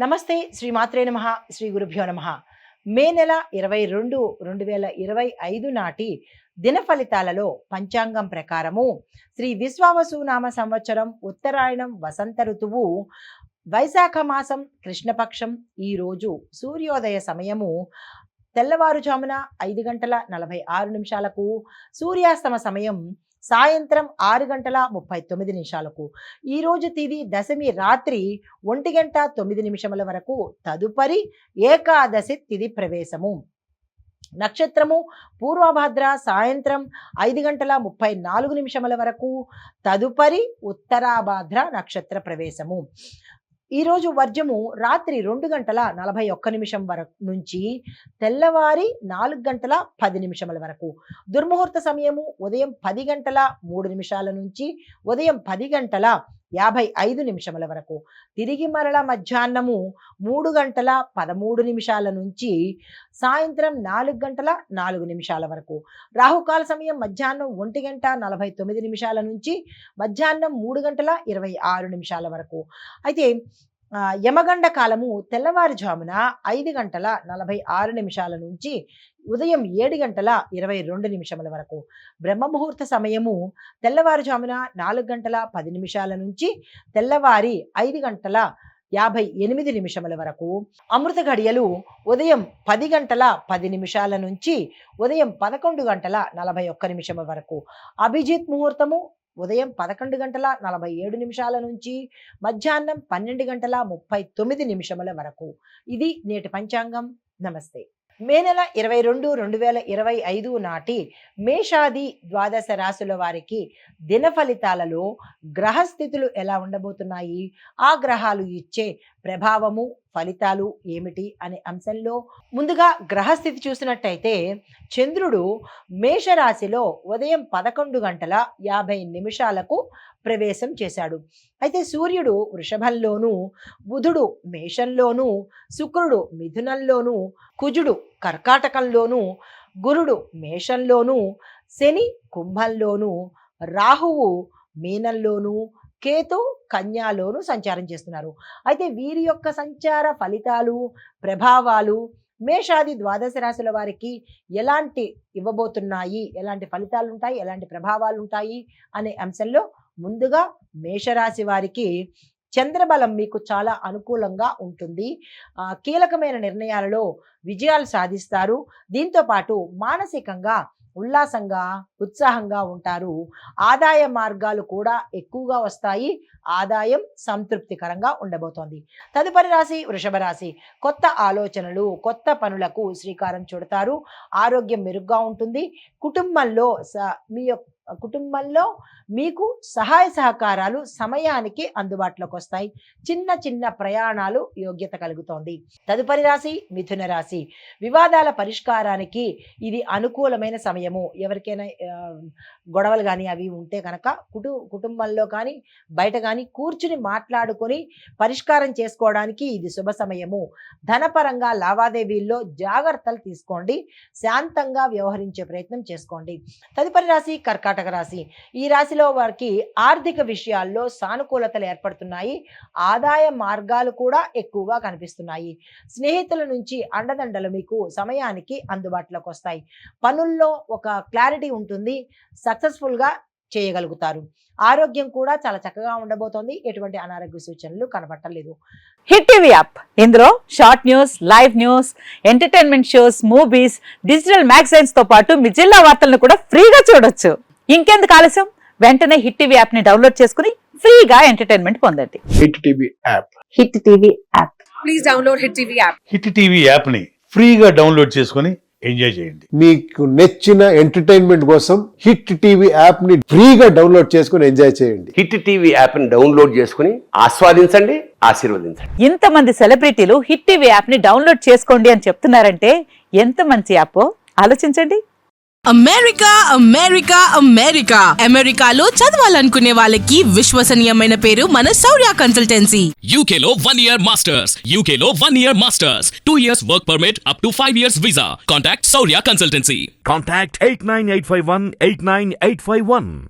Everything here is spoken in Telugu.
నమస్తే శ్రీమాత్రే నమః శ్రీ గురుభ్యో నమః. మే నెల 22 2025 నాటి దిన ఫలితాలలో పంచాంగం ప్రకారము శ్రీ విశ్వావసునామ సంవత్సరం ఉత్తరాయణం వసంత ఋతువు వైశాఖ మాసం కృష్ణపక్షం ఈ రోజు సూర్యోదయ సమయము తెల్లవారుజామున 5:46 సూర్యాస్తమ సమయం సాయంత్రం 6:39. ఈ రోజు తిది దశమి రాత్రి 1:09 వరకు. తదుపరి ఏకాదశి తిది ప్రవేశము. నక్షత్రము పూర్వభద్ర సాయంత్రం 5:34 వరకు. తదుపరి ఉత్తరాభాద్ర నక్షత్ర ప్రవేశము. ఈరోజు వర్జము రాత్రి 2:41 వరకు నుంచి తెల్లవారి 4:10 వరకు. దుర్ముహూర్త సమయము ఉదయం 10:03 నుంచి ఉదయం 10:55 వరకు. తిరిగి మరల మధ్యాహ్నము 3:13 నుంచి సాయంత్రం 4:04 వరకు. రాహుకాల సమయం మధ్యాహ్నం 1:49 నుంచి మధ్యాహ్నం 3:26 వరకు. అయితే యమగండ కాలము తెల్లవారుజామున 5:46 నుంచి ఉదయం 7:22 వరకు. బ్రహ్మముహూర్త సమయము తెల్లవారుజామున 4:10 నుంచి తెల్లవారి 5:58 వరకు. అమృత ఘడియలు ఉదయం 10:10 నుంచి ఉదయం 11:41 వరకు. అభిజిత్ ముహూర్తము ఉదయం 11:47 నుంచి మధ్యాహ్నం 12:39 వరకు. ఇది నేటి పంచాంగం. నమస్తే. మే నెల 22 2025 నాటి మేషాది ద్వాదశ రాశుల వారికి దిన ఫలితాలలో గ్రహస్థితులు ఎలా ఉండబోతున్నాయి, ఆ గ్రహాలు ఇచ్చే ప్రభావము ఫలితాలు ఏమిటి అనే అంశంలో ముందుగా గ్రహస్థితి చూసినట్టయితే చంద్రుడు మేషరాశిలో ఉదయం 11:50 ప్రవేశం చేశాడు. అయితే సూర్యుడు వృషభంలోను, బుధుడు మేషంలోను, శుక్రుడు మిథునంలోను, కుజుడు కర్కాటకంలోను, గురుడు మేషంలోను, శని కుంభంలోను, రాహువు మీనంలోను, కేతు కన్యాలోను సంచారం చేస్తున్నారు. అయితే వీరి యొక్క సంచార ఫలితాలు ప్రభావాలు మేషాది ద్వాదశ రాశుల వారికి ఎలాంటి ఇవ్వబోతున్నాయి, ఎలాంటి ఫలితాలు ఉంటాయి, ఎలాంటి ప్రభావాలు ఉంటాయి అనే అంశంలో ముందుగా మేషరాశి వారికి చంద్రబలం మీకు చాలా అనుకూలంగా ఉంటుంది. కీలకమైన నిర్ణయాలలో విజయాలు సాధిస్తారు. దీంతో పాటు మానసికంగా ఉల్లాసంగా ఉత్సాహంగా ఉంటారు. ఆదాయ మార్గాలు కూడా ఎక్కువగా వస్తాయి. ఆదాయం సంతృప్తికరంగా ఉండబోతోంది. తదుపరి రాశి వృషభ రాశి. కొత్త ఆలోచనలు, కొత్త పనులకు శ్రీకారం చుడతారు. ఆరోగ్యం మెరుగ్గా ఉంటుంది. కుటుంబంలో మీకు సహాయ సహకారాలు సమయానికి అందుబాటులోకి వస్తాయి. చిన్న చిన్న ప్రయాణాలు యోగ్యత కలుగుతోంది. తదుపరి రాశి మిథున రాశి. వివాదాల పరిష్కారానికి ఇది అనుకూలమైన సమయము. ఎవరికైనా గొడవలు కానీ అవి ఉంటే కనుక కుటుంబంలో కానీ బయట కానీ కూర్చుని మాట్లాడుకొని పరిష్కారం చేసుకోవడానికి ఇది శుభ సమయము. ధనపరంగా లావాదేవీల్లో జాగ్రత్తలు తీసుకోండి. శాంతంగా వ్యవహరించే ప్రయత్నం చేసుకోండి. తదుపరి రాశి కర్కాటక రాశి. ఈ రాశిలో వారికి ఆర్థిక విషయాల్లో సానుకూలతలు ఏర్పడుతున్నాయి. ఆదాయ మార్గాలు కూడా ఎక్కువగా కనిపిస్తున్నాయి. స్నేహితుల నుంచి అండదండలు మీకు సమయానికి అందుబాటులోకి వస్తాయి. పనుల్లో ఒక క్లారిటీ ఉంటుంది. సక్సెస్ఫుల్గా చేయగలుగుతారు. ఆరోగ్యం కూడా చాలా చక్కగా ఉండబోతోంది. ఎటువంటి అనారోగ్య సూచనలు కనబట్టలేదు. హిట్ టీవీ యాప్, ఇందులో short news, live news, entertainment shows, movies, digital magazines తో పాటు మీ జిల్లా వార్తలను కూడా ఫ్రీగా చూడొచ్చు. ఇంకెందుకు ఆలస్యం, వెంటనే హిట్ టీవీ యాప్ ని డౌన్లోడ్ చేసుకుని ఫ్రీగా ఎంటర్టైన్మెంట్ పొందండి. Hit TV app. Hit TV app. Please download hit TV app. Hit TV app ని ఫ్రీగా డౌన్లోడ్ చేసుకుని ఎంజాయ్ చేయండి. మీకు నచ్చిన ఎంటర్టైన్మెంట్ కోసం హిట్ టీవీ యాప్ ని ఫ్రీగా డౌన్లోడ్ చేసుకుని ఎంజాయ్ చేయండి. హిట్ టీవీ యాప్ ని డౌన్లోడ్ చేసుకుని ఆస్వాదించండి, ఆశీర్వదించండి. ఇంతమంది సెలబ్రిటీలు హిట్ టీవీ యాప్ ని డౌన్లోడ్ చేసుకోండి అని చెప్తున్నారంటే ఎంత మంచి యాప్ ఆలోచించండి. అమెరికా అమెరికాలో చదవాలనుకునే వాళ్ళకి విశ్వసనీయమైన పేరు మన శౌర్య కన్సల్టెన్సీ. UK లో 1 year masters, UK లో 1 year masters, 2 years work permit up to 5 years visa. Contact Saurya Consultancy. Contact 89851 89851.